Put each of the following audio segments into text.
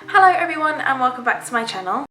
Hello everyone and welcome back to my channel.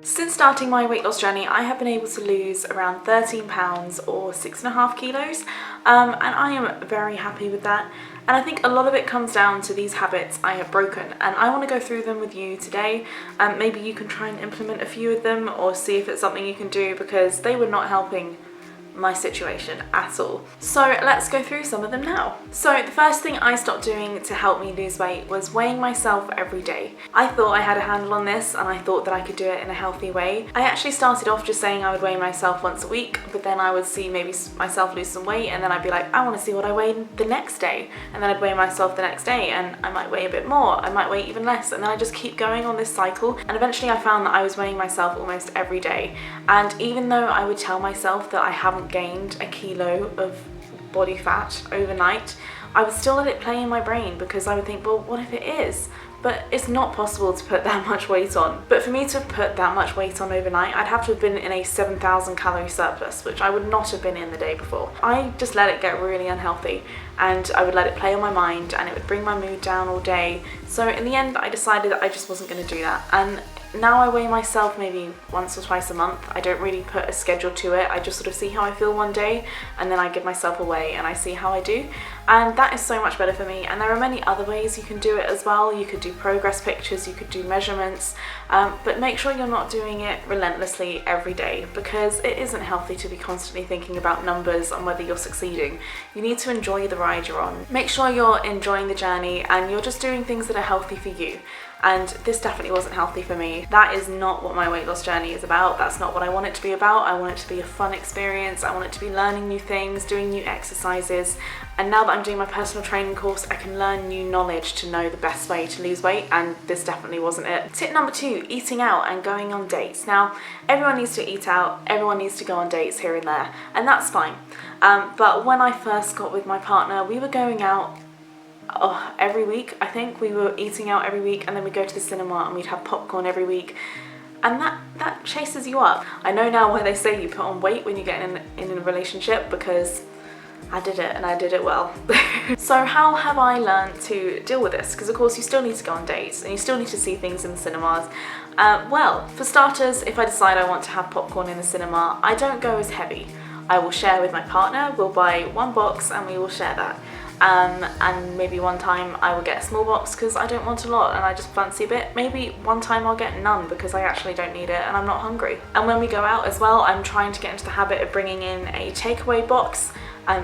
Since starting my weight loss journey, I have been able to lose around 13 pounds or 6.5 kilos, and I am very happy with that. And I think a lot of it comes down to these habits I have broken, and I want to go through them with you today. Maybe you can try and implement a few of them or see if it's something you can do, because they were not helping my situation at all. So let's go through some of them now. So the first thing I stopped doing to help me lose weight was weighing myself every day. I thought I had a handle on this and I thought that I could do it in a healthy way. I actually started off just saying I would weigh myself once a week, but then I would see maybe myself lose some weight and then I'd be like, I want to see what I weighed the next day, and then I'd weigh myself the next day and I might weigh a bit more, I might weigh even less, and then I just keep going on this cycle, and eventually I found that I was weighing myself almost every day. And even though I would tell myself that I haven't gained a kilo of body fat overnight, I would still let it play in my brain, because I would think, well, what if it is? But it's not possible to put that much weight on. But for me to have put that much weight on overnight, I'd have to have been in a 7,000 calorie surplus, which I would not have been in the day before. I just let it get really unhealthy, and I would let it play on my mind, and it would bring my mood down all day. So in the end, I decided that I just wasn't going to do that. And now I weigh myself maybe once or twice a month. I don't really put a schedule to it. I just sort of see how I feel one day, and then I give myself a weigh and I see how I do. And that is so much better for me. And there are many other ways you can do it as well. You could do progress pictures, you could do measurements, but make sure you're not doing it relentlessly every day, because it isn't healthy to be constantly thinking about numbers and whether you're succeeding. You need to enjoy the ride you're on. Make sure you're enjoying the journey and you're just doing things that are healthy for you. And this definitely wasn't healthy for me. That is not what my weight loss journey is about. That's not what I want it to be about. I want it to be a fun experience. I want it to be learning new things, doing new exercises. And now that I'm doing my personal training course, I can learn new knowledge to know the best way to lose weight, and this definitely wasn't it. Tip number 2, eating out and going on dates. Now, everyone needs to eat out, everyone needs to go on dates here and there, and that's fine. But when I first got with my partner, we were going out every week. I think we were eating out every week, and then we'd go to the cinema and we'd have popcorn every week, and that chases you up. I know now why they say you put on weight when you get in a relationship, because I did it, and I did it well. So how have I learned to deal with this? Because of course you still need to go on dates and you still need to see things in the cinemas. Well, for starters, if I decide I want to have popcorn in the cinema, I don't go as heavy. I will share with my partner. We'll buy one box and we will share that. And maybe one time I will get a small box because I don't want a lot and I just fancy a bit. Maybe one time I'll get none because I actually don't need it and I'm not hungry. And when we go out as well, I'm trying to get into the habit of bringing in a takeaway box,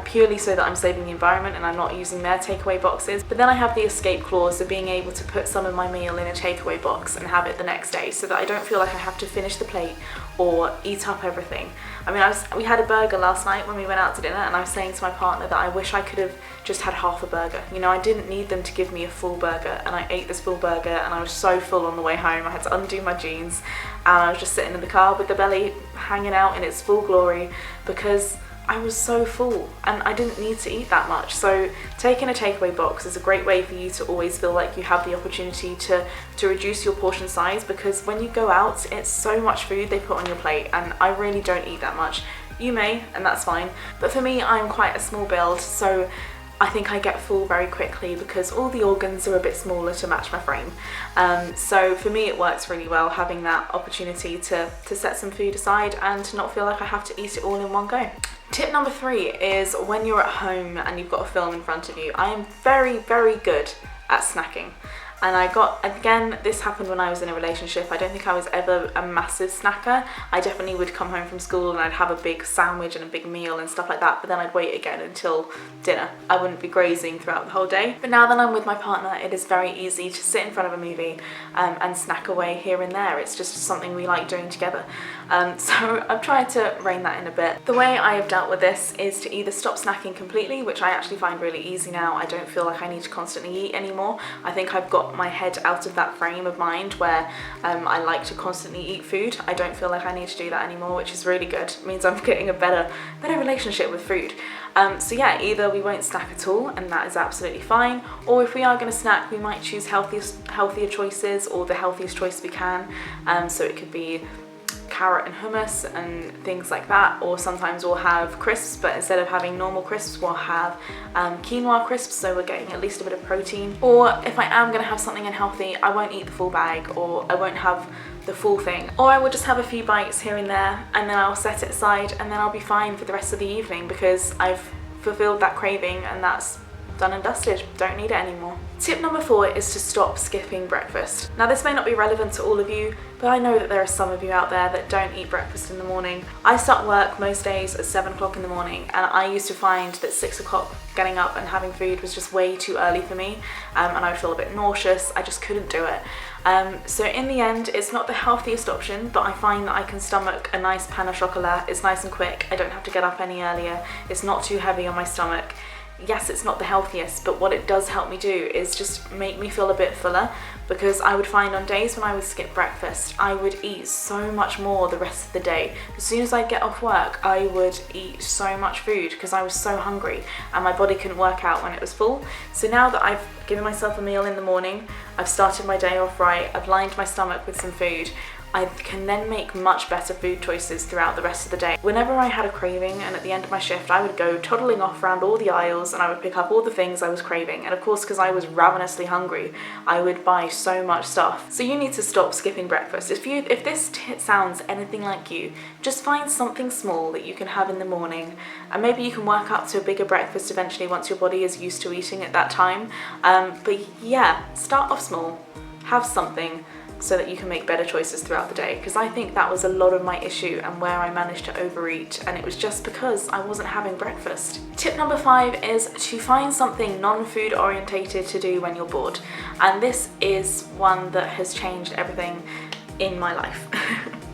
purely so that I'm saving the environment and I'm not using their takeaway boxes. But then I have the escape clause of being able to put some of my meal in a takeaway box and have it the next day, so that I don't feel like I have to finish the plate or eat up everything. I mean, we had a burger last night when we went out to dinner, and I was saying to my partner that I wish I could have just had half a burger. You know, I didn't need them to give me a full burger, and I ate this full burger and I was so full on the way home. I had to undo my jeans and I was just sitting in the car with the belly hanging out in its full glory, because I was so full and I didn't need to eat that much. So taking a takeaway box is a great way for you to always feel like you have the opportunity to reduce your portion size, because when you go out, it's so much food they put on your plate and I really don't eat that much. You may, and that's fine. But for me, I'm quite a small build, so I think I get full very quickly because all the organs are a bit smaller to match my frame. So for me it works really well having that opportunity to set some food aside and to not feel like I have to eat it all in one go. Tip number 3 is when you're at home and you've got a film in front of you. I am very, very good at snacking. And again, this happened when I was in a relationship. I don't think I was ever a massive snacker. I definitely would come home from school and I'd have a big sandwich and a big meal and stuff like that, but then I'd wait again until dinner. I wouldn't be grazing throughout the whole day. But now that I'm with my partner, it is very easy to sit in front of a movie and snack away here and there. It's just something we like doing together. So I've tried to rein that in a bit. The way I have dealt with this is to either stop snacking completely, which I actually find really easy now. I don't feel like I need to constantly eat anymore. I think I've got my head out of that frame of mind where I like to constantly eat food. I don't feel like I need to do that anymore, which is really good. It means I'm getting a better relationship with food. So yeah, either we won't snack at all, and that is absolutely fine, or if we are going to snack, we might choose healthier choices, or the healthiest choice we can. So it could be carrot and hummus and things like that, or sometimes we'll have crisps, but instead of having normal crisps we'll have quinoa crisps, so we're getting at least a bit of protein. Or if I am going to have something unhealthy, I won't eat the full bag, or I won't have the full thing, or I will just have a few bites here and there, and then I'll set it aside, and then I'll be fine for the rest of the evening because I've fulfilled that craving and that's done and dusted. Don't need it anymore. Tip number 4 is to stop skipping breakfast. Now this may not be relevant to all of you, but I know that there are some of you out there that don't eat breakfast in the morning. I start work most days at 7 o'clock in the morning, and I used to find that 6 o'clock getting up and having food was just way too early for me, and I would feel a bit nauseous. I just couldn't do it. So in the end, it's not the healthiest option, but I find that I can stomach a nice pain au chocolat. It's nice and quick. I don't have to get up any earlier. It's not too heavy on my stomach. Yes, it's not the healthiest, but what it does help me do is just make me feel a bit fuller, because I would find on days when I would skip breakfast, I would eat so much more the rest of the day. As soon as I get off work, I would eat so much food because I was so hungry and my body couldn't work out when it was full. So now that I've given myself a meal in the morning, I've started my day off right, I've lined my stomach with some food, I can then make much better food choices throughout the rest of the day. Whenever I had a craving, and at the end of my shift, I would go toddling off around all the aisles and I would pick up all the things I was craving. And of course, because I was ravenously hungry, I would buy so much stuff. So you need to stop skipping breakfast. If this sounds anything like you, just find something small that you can have in the morning, and maybe you can work up to a bigger breakfast eventually once your body is used to eating at that time. But yeah, start off small, have something, so that you can make better choices throughout the day, because I think that was a lot of my issue and where I managed to overeat, and it was just because I wasn't having breakfast. Tip number 5 is to find something non-food orientated to do when you're bored, and this is one that has changed everything in my life.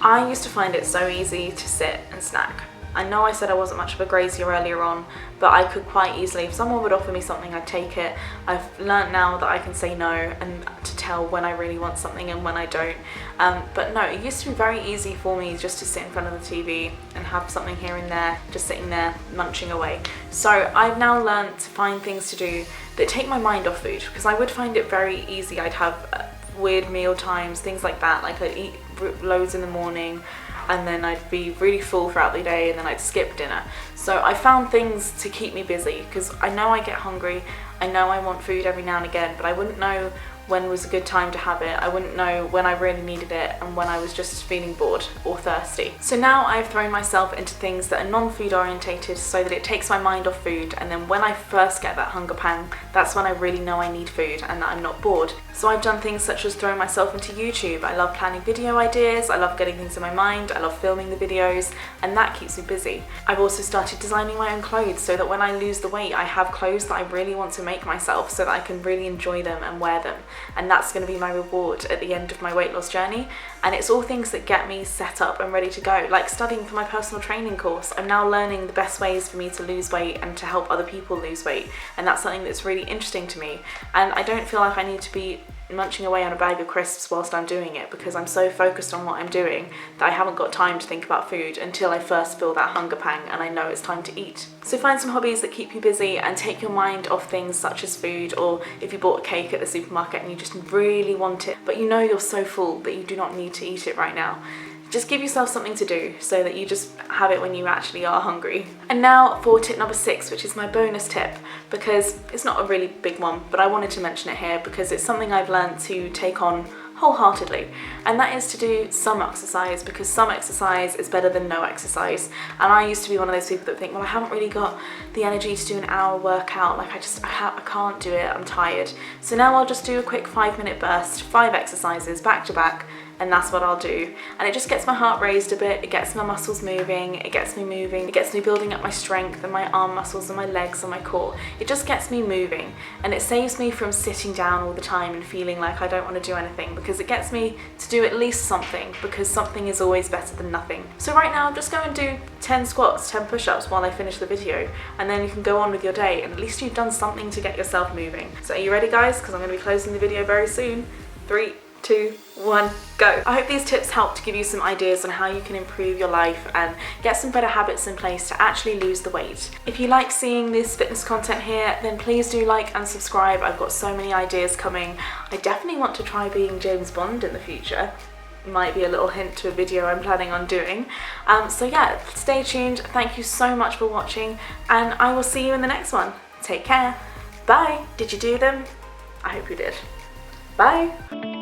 I used to find it so easy to sit and snack. I know I said I wasn't much of a grazier earlier on, but I could quite easily, if someone would offer me something, I'd take it. I've learnt now that I can say no and to tell when I really want something and when I don't. But no, it used to be very easy for me just to sit in front of the TV and have something here and there, just sitting there munching away. So I've now learnt to find things to do that take my mind off food, because I would find it very easy. I'd have weird meal times, things like that, like I'd eat loads in the morning, and then I'd be really full throughout the day, and then I'd skip dinner. So I found things to keep me busy, because I know I get hungry, I know I want food every now and again, but I wouldn't know when was a good time to have it. I wouldn't know when I really needed it and when I was just feeling bored or thirsty. So now I've thrown myself into things that are non-food orientated, so that it takes my mind off food, and then when I first get that hunger pang, that's when I really know I need food and that I'm not bored. So I've done things such as throwing myself into YouTube. I love planning video ideas, I love getting things in my mind, I love filming the videos, and that keeps me busy. I've also started designing my own clothes, so that when I lose the weight, I have clothes that I really want to make myself, so that I can really enjoy them and wear them. And that's going to be my reward at the end of my weight loss journey. And it's all things that get me set up and ready to go. Like studying for my personal training course, I'm now learning the best ways for me to lose weight and to help other people lose weight, and that's something that's really interesting to me. And I don't feel like I need to be munching away on a bag of crisps whilst I'm doing it, because I'm so focused on what I'm doing that I haven't got time to think about food until I first feel that hunger pang and I know it's time to eat. So find some hobbies that keep you busy and take your mind off things such as food, or if you bought a cake at the supermarket and you just really want it, but you know you're so full that you do not need to eat it right now. Just give yourself something to do so that you just have it when you actually are hungry. And now for tip number 6, which is my bonus tip, because it's not a really big one, but I wanted to mention it here because it's something I've learned to take on wholeheartedly, and that is to do some exercise, because some exercise is better than no exercise. And I used to be one of those people that think, well, I haven't really got the energy to do an hour workout, like I can't do it, I'm tired. So now I'll just do a quick 5-minute burst, 5 exercises back to back, and that's what I'll do. And it just gets my heart raised a bit, it gets my muscles moving, it gets me moving, it gets me building up my strength and my arm muscles and my legs and my core. It just gets me moving, and it saves me from sitting down all the time and feeling like I don't want to do anything, because it gets me to do at least something, because something is always better than nothing. So right now, just go and do 10 squats, 10 push-ups while I finish the video, and then you can go on with your day, and at least you've done something to get yourself moving. So are you ready, guys? Because I'm going to be closing the video very soon. 3, 2, 1, go. I hope these tips help to give you some ideas on how you can improve your life and get some better habits in place to actually lose the weight. If you like seeing this fitness content here, then please do like and subscribe. I've got so many ideas coming. I definitely want to try being James Bond in the future. might be a little hint to a video I'm planning on doing. So yeah, stay tuned. Thank you so much for watching, and I will see you in the next one. Take care. Bye. Did you do them? I hope you did. Bye.